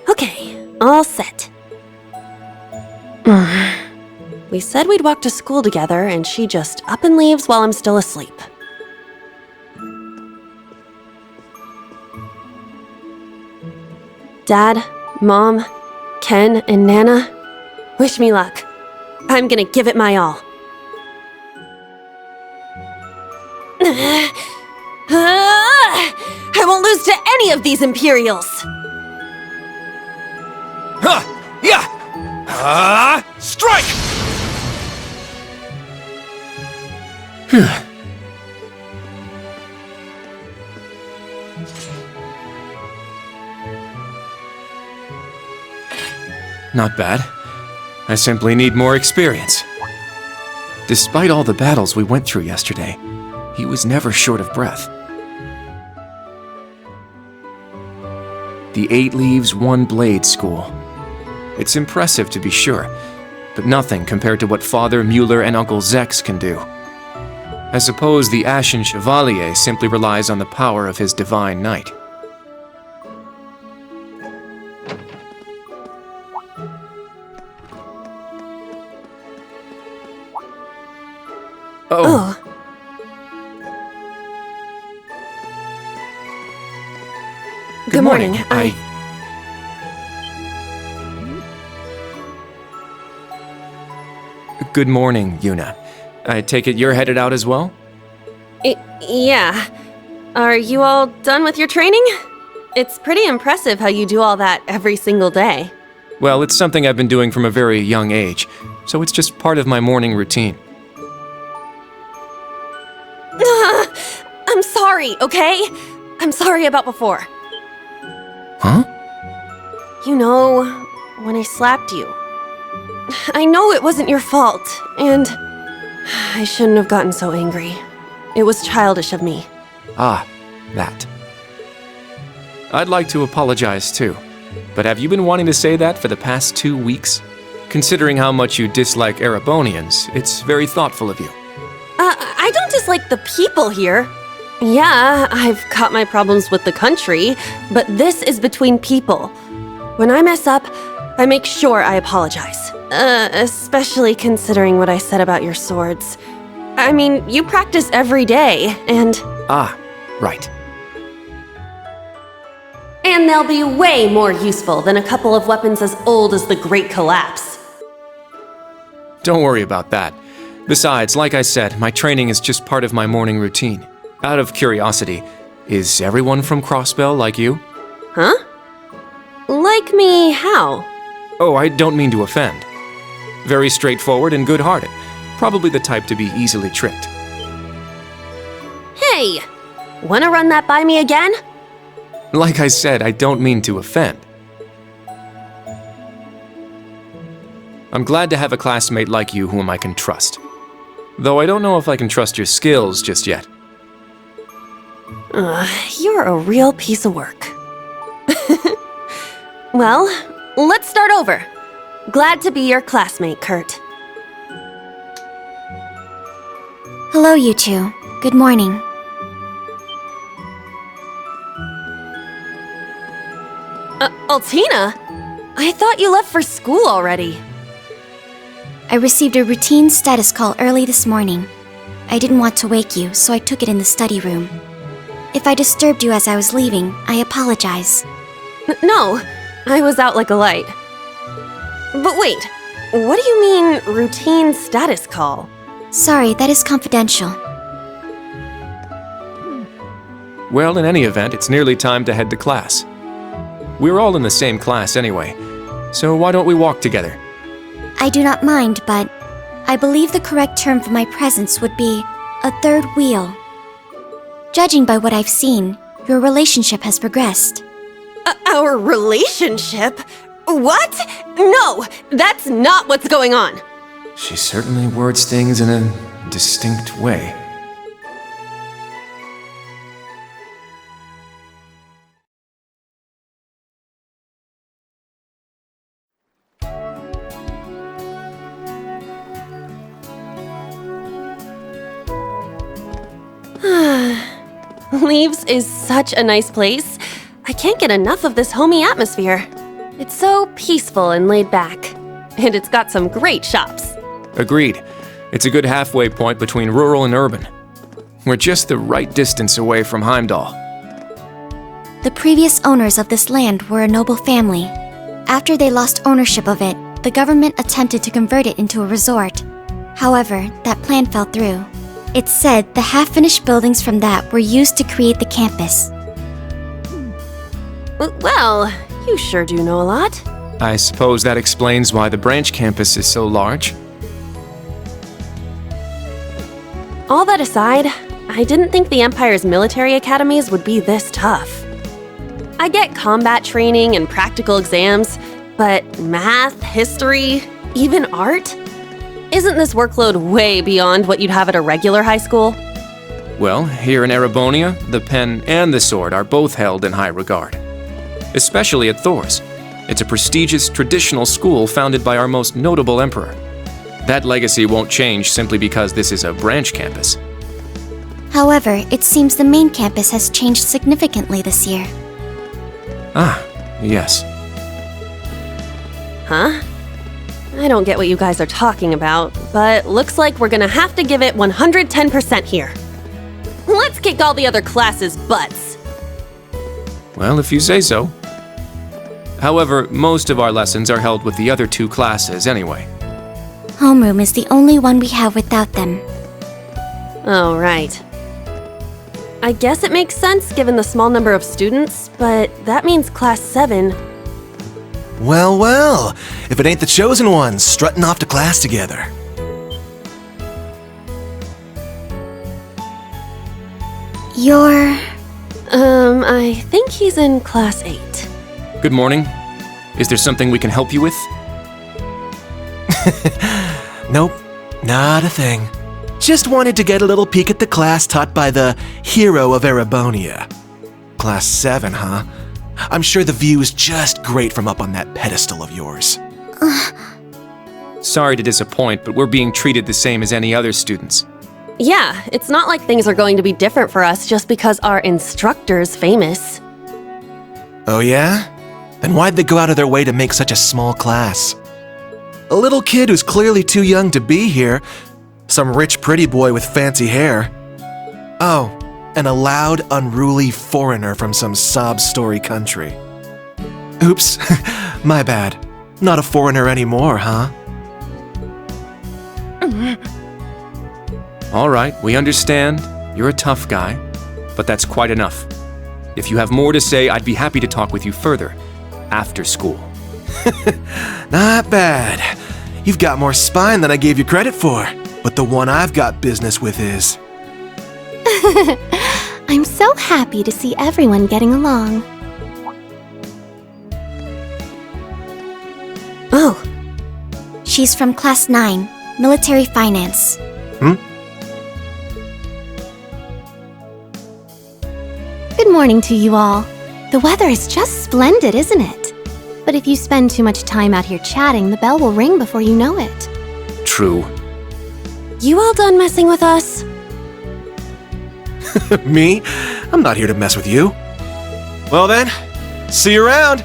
Okay, all set. We said we'd walk to school together, and she just up and leaves while I'm still asleep. Dad, Mom, Ken, and Nana, wish me luck. I'm gonna give it my all. I won't lose to any of these Imperials! Strike! Not bad. I simply need more experience. Despite all the battles we went through yesterday, he was never short of breath. The 8 Leaves, 1 Blade School. It's impressive to be sure, but nothing compared to what Father Mueller and Uncle Zex can do. I suppose the Ashen Chevalier simply relies on the power of his Divine Knight. Oh. Good morning. Good morning, Yuna. I take it you're headed out as well? Yeah. Are you all done with your training? It's pretty impressive how you do all that every single day. Well, it's something I've been doing from a very young age, so it's just part of my morning routine. I'm sorry, okay? I'm sorry about before. Huh? You know, when I slapped you. I know it wasn't your fault, and I shouldn't have gotten so angry. It was childish of me. Ah, that. I'd like to apologize too, but have you been wanting to say that for the past 2 weeks? Considering how much you dislike Erebonians, it's very thoughtful of you. I don't dislike the people here. Yeah, I've got my problems with the country, but this is between people. When I mess up, I make sure I apologize. Especially considering what I said about your swords. I mean, you practice every day, and... Ah, right. And they'll be way more useful than a couple of weapons as old as the Great Collapse. Don't worry about that. Besides, like I said, my training is just part of my morning routine. Out of curiosity, is everyone from Crossbell like you? Huh? Like me how? Oh, I don't mean to offend. Very straightforward and good-hearted. Probably the type to be easily tricked. Hey! Wanna run that by me again? Like I said, I don't mean to offend. I'm glad to have a classmate like you whom I can trust. Though I don't know if I can trust your skills just yet. You're a real piece of work. Well, let's start over. Glad to be your classmate, Kurt. Hello, you two. Good morning. Altina? I thought you left for school already. I received a routine status call early this morning. I didn't want to wake you, so I took it in the study room. If I disturbed you as I was leaving, I apologize. No, I was out like a light. But wait, what do you mean, routine status call? Sorry, that is confidential. Well, in any event, it's nearly time to head to class. We're all in the same class anyway, so why don't we walk together? I do not mind, but I believe the correct term for my presence would be a third wheel. Judging by what I've seen, your relationship has progressed. Our relationship? What? No, that's not what's going on. She certainly words things in a distinct way. Leaves is such a nice place. I can't get enough of this homey atmosphere. It's so peaceful and laid back. And it's got some great shops. Agreed. It's a good halfway point between rural and urban. We're just the right distance away from Heimdall. The previous owners of this land were a noble family. After they lost ownership of it, the government attempted to convert it into a resort. However, that plan fell through. It's said the half-finished buildings from that were used to create the campus. Well, you sure do know a lot. I suppose that explains why the branch campus is so large. All that aside, I didn't think the Empire's military academies would be this tough. I get combat training and practical exams, but math, history, even art? Isn't this workload way beyond what you'd have at a regular high school? Well, here in Erebonia, the pen and the sword are both held in high regard. Especially at Thor's. It's a prestigious traditional school founded by our most notable emperor. That legacy won't change simply because this is a branch campus. However, it seems the main campus has changed significantly this year. Ah, yes. Huh? I don't get what you guys are talking about, but looks like we're gonna have to give it 110% here. Let's kick all the other classes' butts. Well, if you say so. However, most of our lessons are held with the other two classes anyway. Homeroom is the only one we have without them. Oh, right. I guess it makes sense given the small number of students, but that means Class 7. Well, well, if it ain't the chosen ones strutting off to class together. You're... I think he's in Class 8. Good morning. Is there something we can help you with? Nope, not a thing. Just wanted to get a little peek at the class taught by the hero of Erebonia. Class 7, huh? I'm sure the view is just great from up on that pedestal of yours. Sorry to disappoint, but we're being treated the same as any other students. Yeah, it's not like things are going to be different for us just because our instructor's famous. Oh yeah? Then why'd they go out of their way to make such a small class? A little kid who's clearly too young to be here. Some rich pretty boy with fancy hair. Oh, and a loud, unruly foreigner from some sob-story country. Oops, my bad. Not a foreigner anymore, huh? All right, we understand. You're a tough guy, but that's quite enough. If you have more to say, I'd be happy to talk with you further, after school. Not bad. You've got more spine than I gave you credit for, but the one I've got business with is... I'm so happy to see everyone getting along. Oh. She's from Class 9, Military Finance. Good morning to you all. The weather is just splendid, isn't it? But if you spend too much time out here chatting, the bell will ring before you know it. True. You all done messing with us? Me? I'm not here to mess with you. Well then, see you around.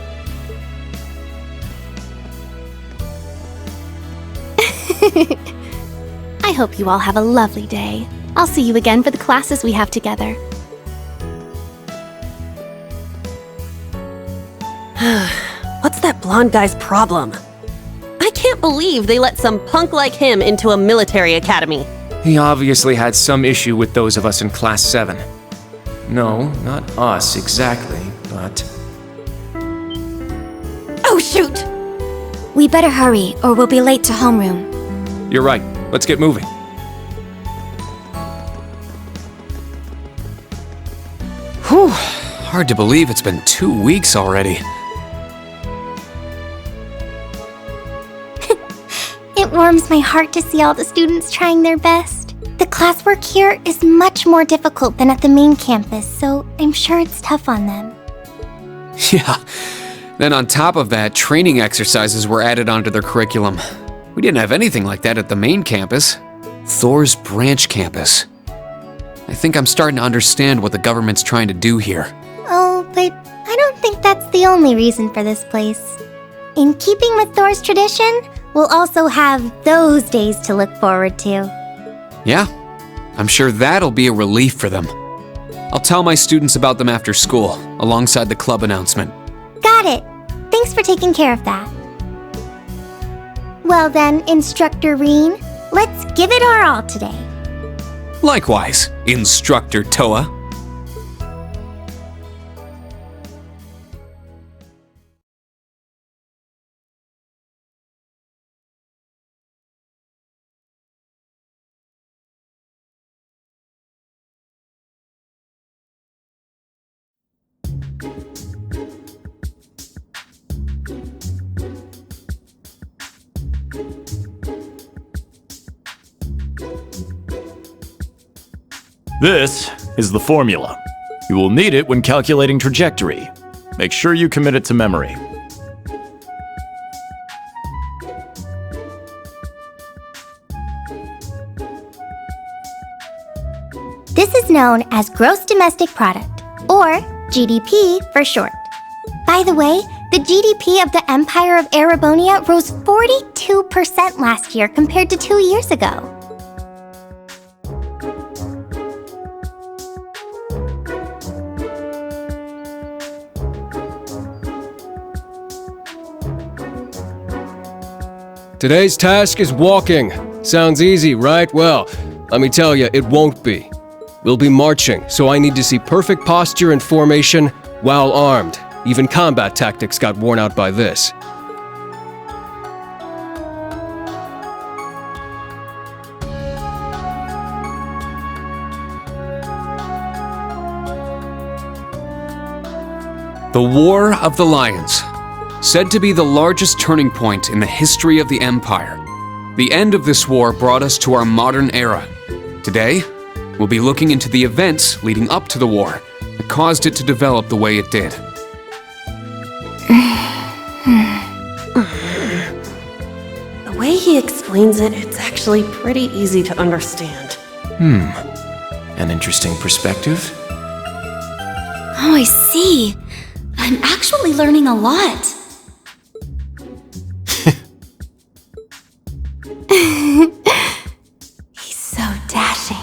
I hope you all have a lovely day. I'll see you again for the classes we have together. What's that blonde guy's problem? I can't believe they let some punk like him into a military academy. He obviously had some issue with those of us in Class 7. No, not us exactly, but... Oh, shoot! We better hurry, or we'll be late to homeroom. You're right. Let's get moving. Whew. Hard to believe it's been 2 weeks already. It warms my heart to see all the students trying their best. The classwork here is much more difficult than at the main campus, so I'm sure it's tough on them. Yeah. Then on top of that, training exercises were added onto their curriculum. We didn't have anything like that at the main campus. Thor's branch campus. I think I'm starting to understand what the government's trying to do here. Oh, but I don't think that's the only reason for this place. In keeping with Thor's tradition, we'll also have those days to look forward to. Yeah, I'm sure that'll be a relief for them. I'll tell my students about them after school, alongside the club announcement. Got it. Thanks for taking care of that. Well then, Instructor Reen, let's give it our all today. Likewise, Instructor Toa. This is the formula. You will need it when calculating trajectory. Make sure you commit it to memory. This is known as Gross Domestic Product, or GDP for short. By the way, the GDP of the Empire of Erebonia rose 42% last year compared to 2 years ago. Today's task is walking. Sounds easy, right? Well, let me tell you, it won't be. We'll be marching, so I need to see perfect posture and formation while armed. Even combat tactics got worn out by this. The War of the Lions. Said to be the largest turning point in the history of the Empire. The end of this war brought us to our modern era. Today, we'll be looking into the events leading up to the war that caused it to develop the way it did. The way he explains it, it's actually pretty easy to understand. An interesting perspective. Oh, I see. I'm actually learning a lot. He's so dashing.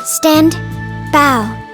Stand, bow.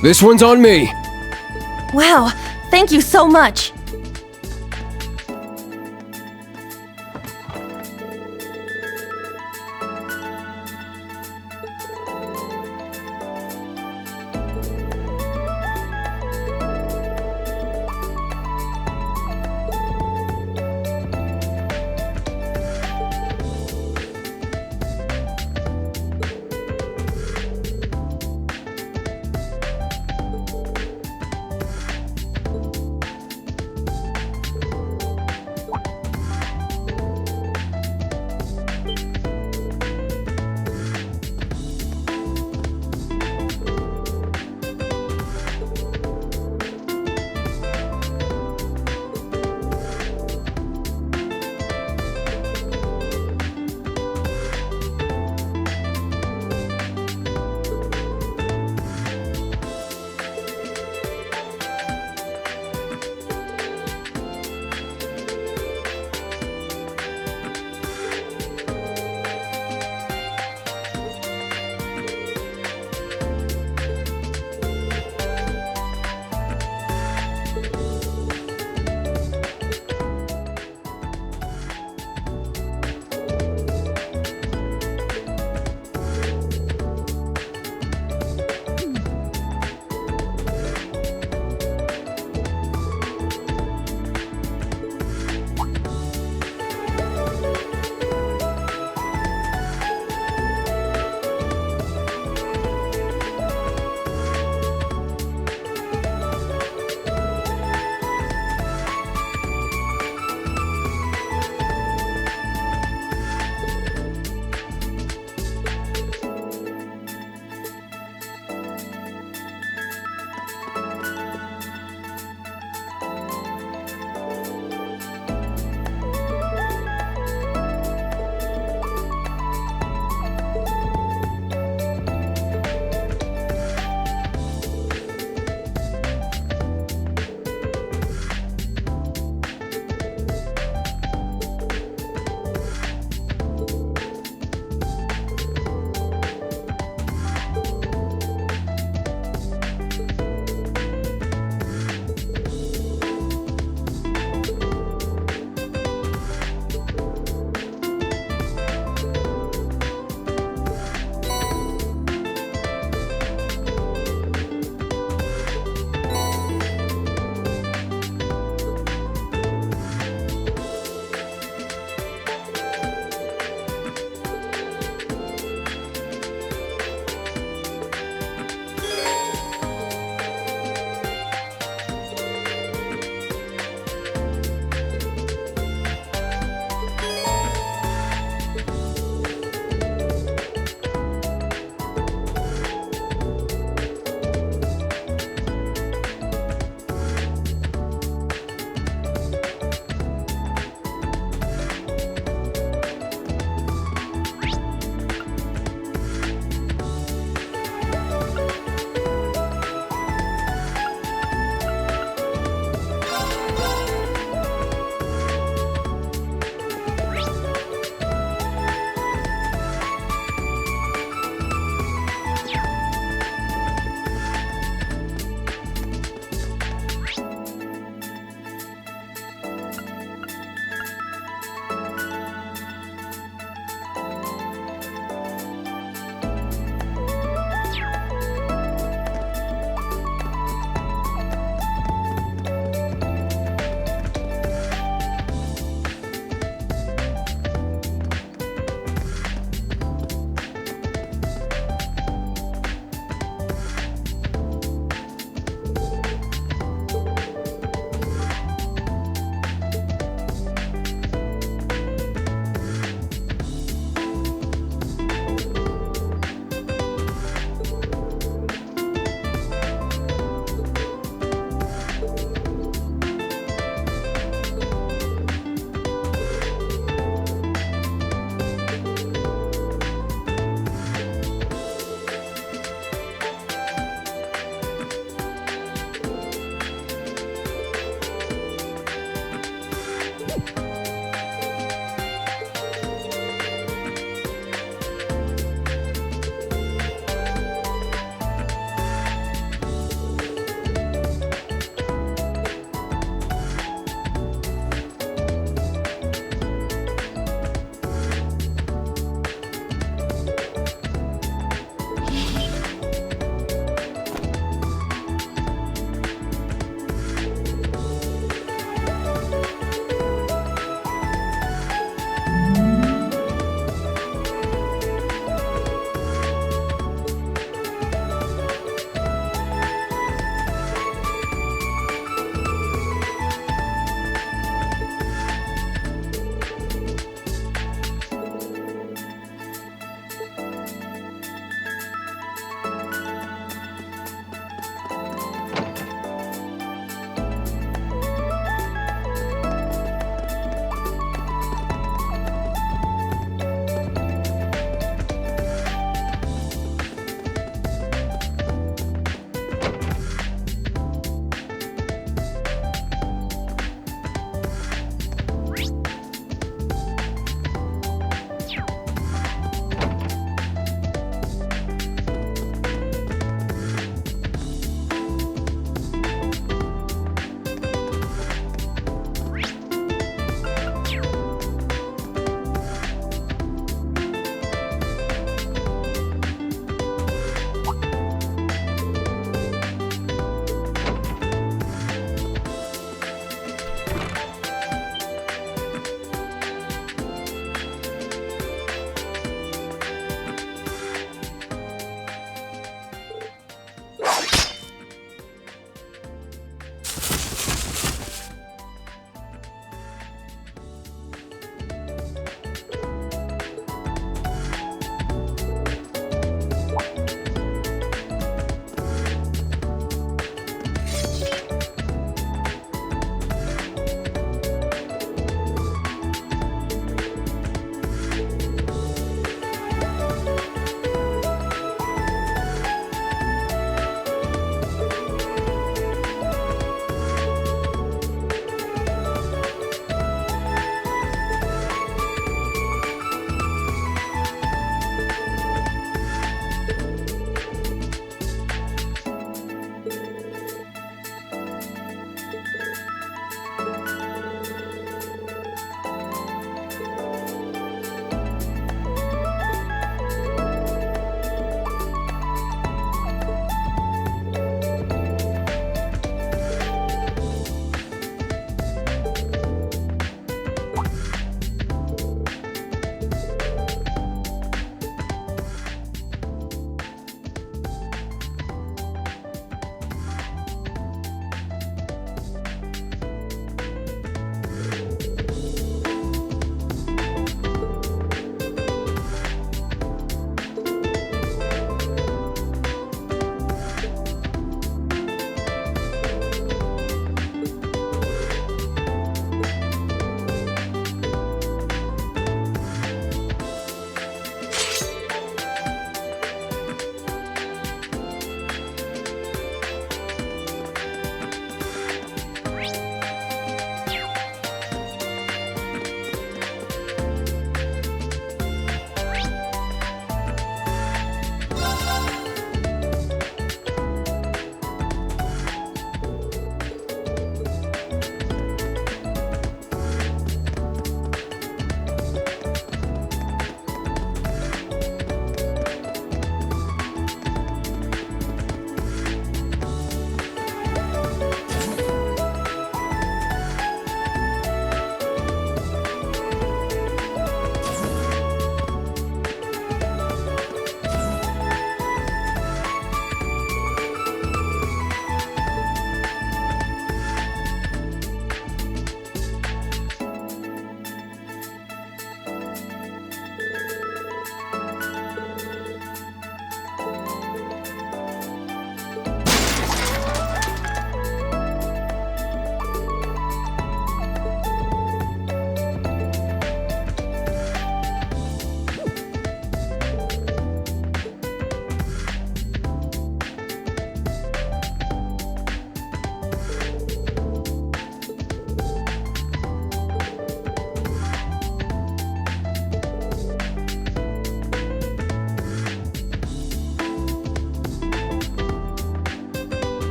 This one's on me. Wow, thank you so much.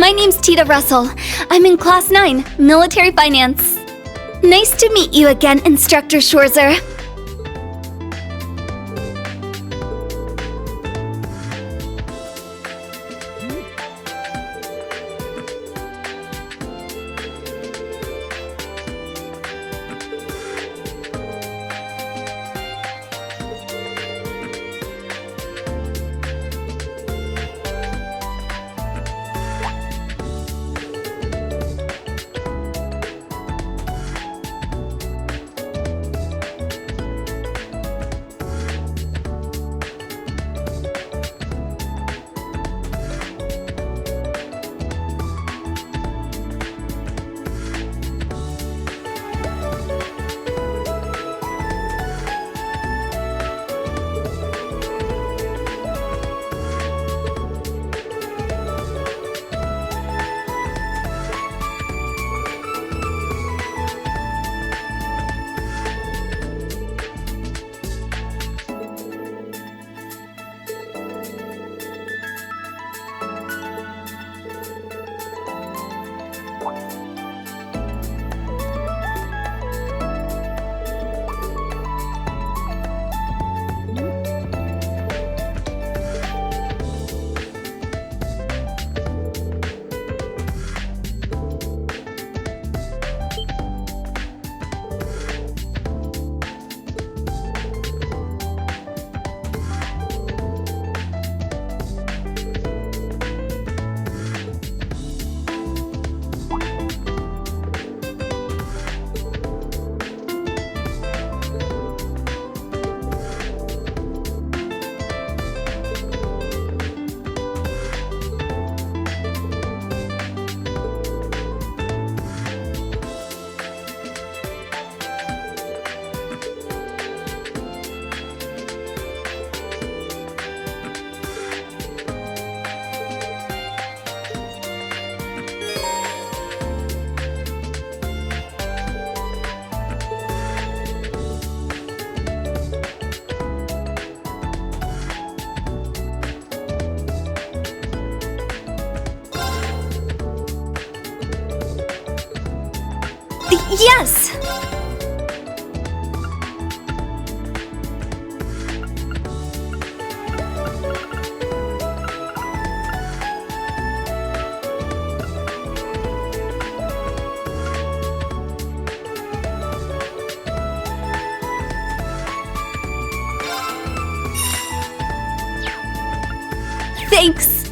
My name's Tita Russell. I'm in Class 9, Military Finance. Nice to meet you again, Instructor Schwarzer. Yes! Thanks!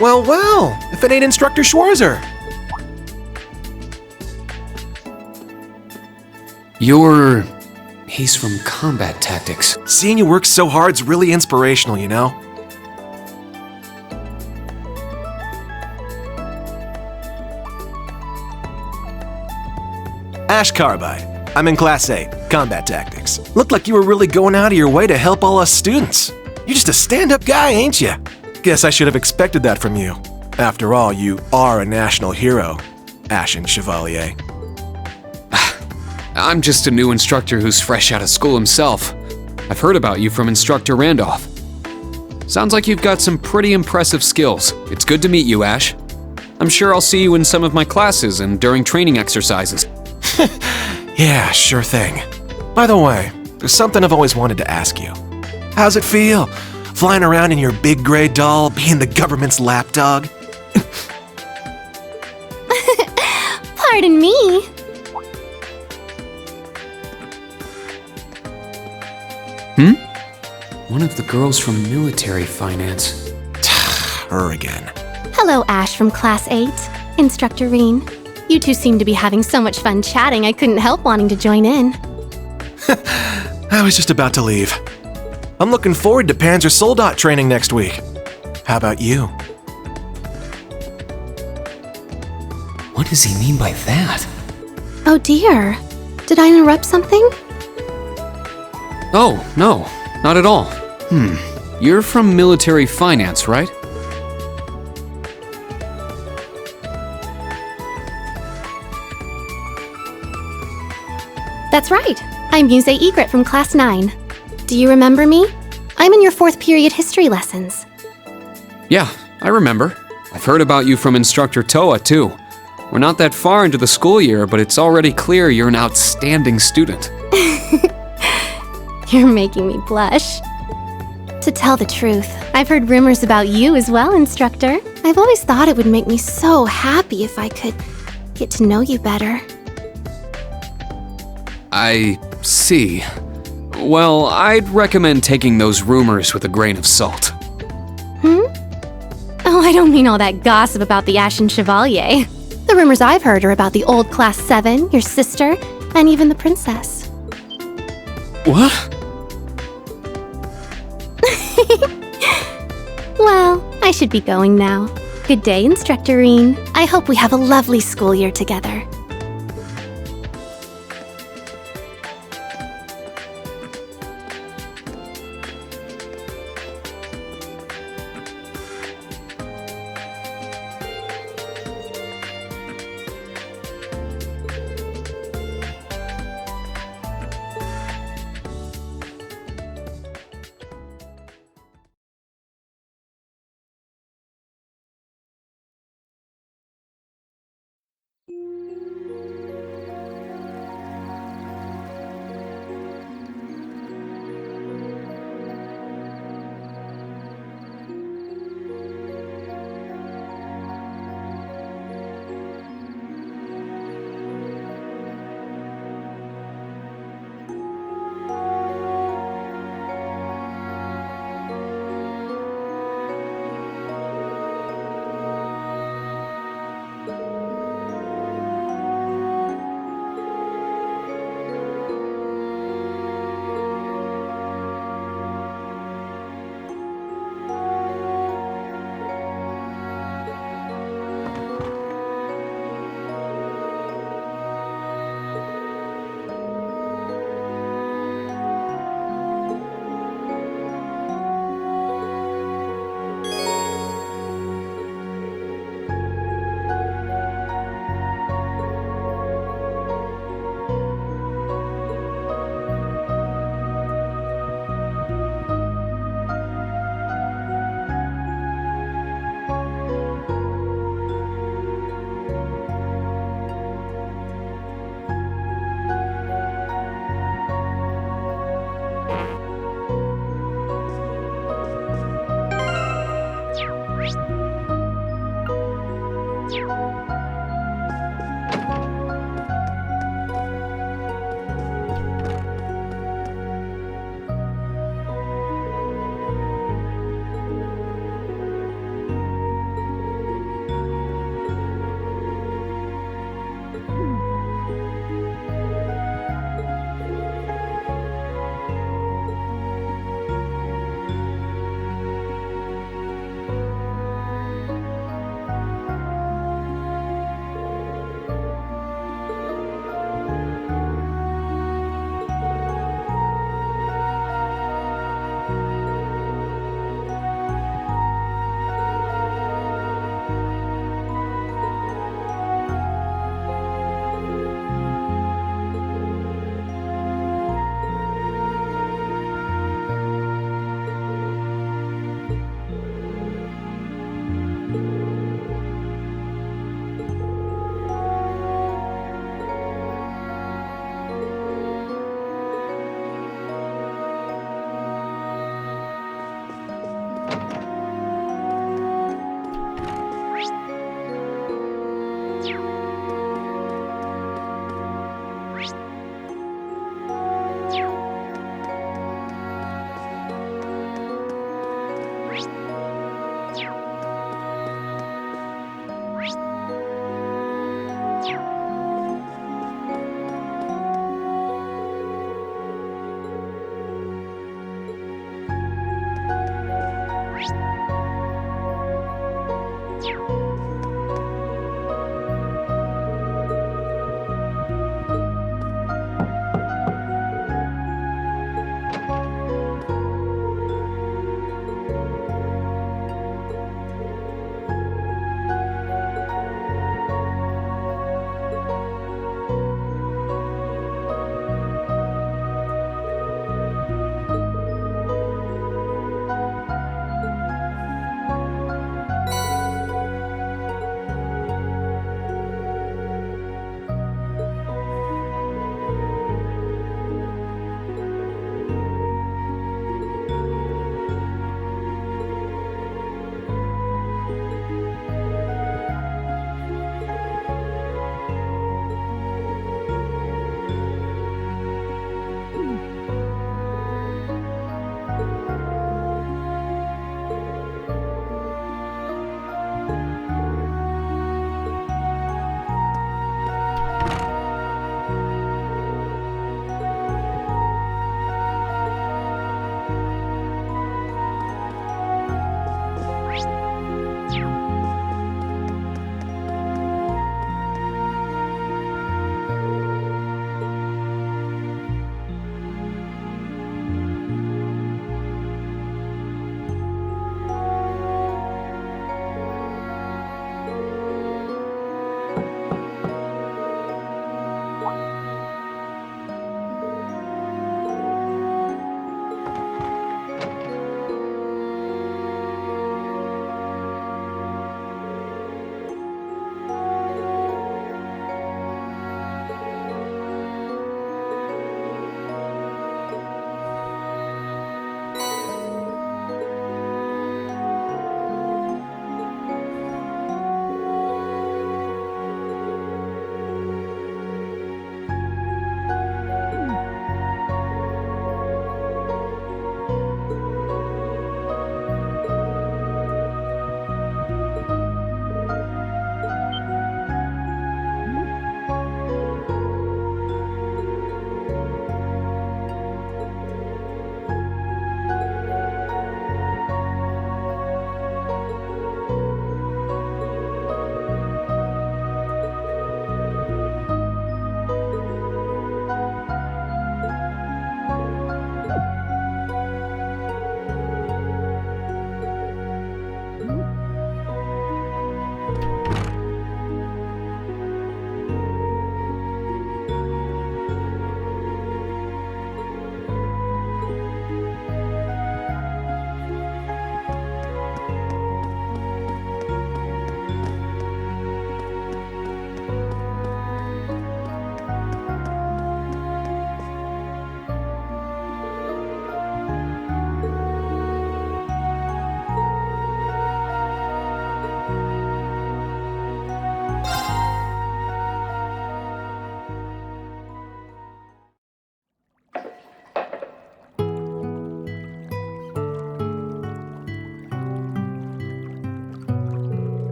Well, well, if it ain't Instructor Schwarzer. He's from combat tactics. Seeing you work so hard's really inspirational, you know? Ash Carbide. I'm in Class 8, Combat Tactics. Looked like you were really going out of your way to help all us students. You're just a stand-up guy, ain't you? Guess I should have expected that from you. After all, you are a national hero, Ashen Chevalier. I'm just a new instructor who's fresh out of school himself. I've heard about you from Instructor Randolph. Sounds like you've got some pretty impressive skills. It's good to meet you, Ash. I'm sure I'll see you in some of my classes and during training exercises. Yeah, sure thing. By the way, there's something I've always wanted to ask you. How's it feel, flying around in your big gray doll, being the government's lapdog? Pardon me. One of the girls from military finance. Her again. Hello, Ash from Class 8. Instructor Reen. You two seem to be having so much fun chatting, I couldn't help wanting to join in. I was just about to leave. I'm looking forward to Panzer Soldat training next week. How about you? What does he mean by that? Oh dear. Did I interrupt something? Oh, no, not at all. You're from military finance, right? That's right. I'm Muse Egret from Class 9. Do you remember me? I'm in your 4th period history lessons. Yeah, I remember. I've heard about you from Instructor Toa, too. We're not that far into the school year, but it's already clear you're an outstanding student. You're making me blush. To tell the truth, I've heard rumors about you as well, Instructor. I've always thought it would make me so happy if I could get to know you better. I see. Well, I'd recommend taking those rumors with a grain of salt. Oh, I don't mean all that gossip about the Ashen Chevalier. The rumors I've heard are about the old Class 7, your sister, and even the princess. What? Well, I should be going now. Good day, Instructor Reen. I hope we have a lovely school year together.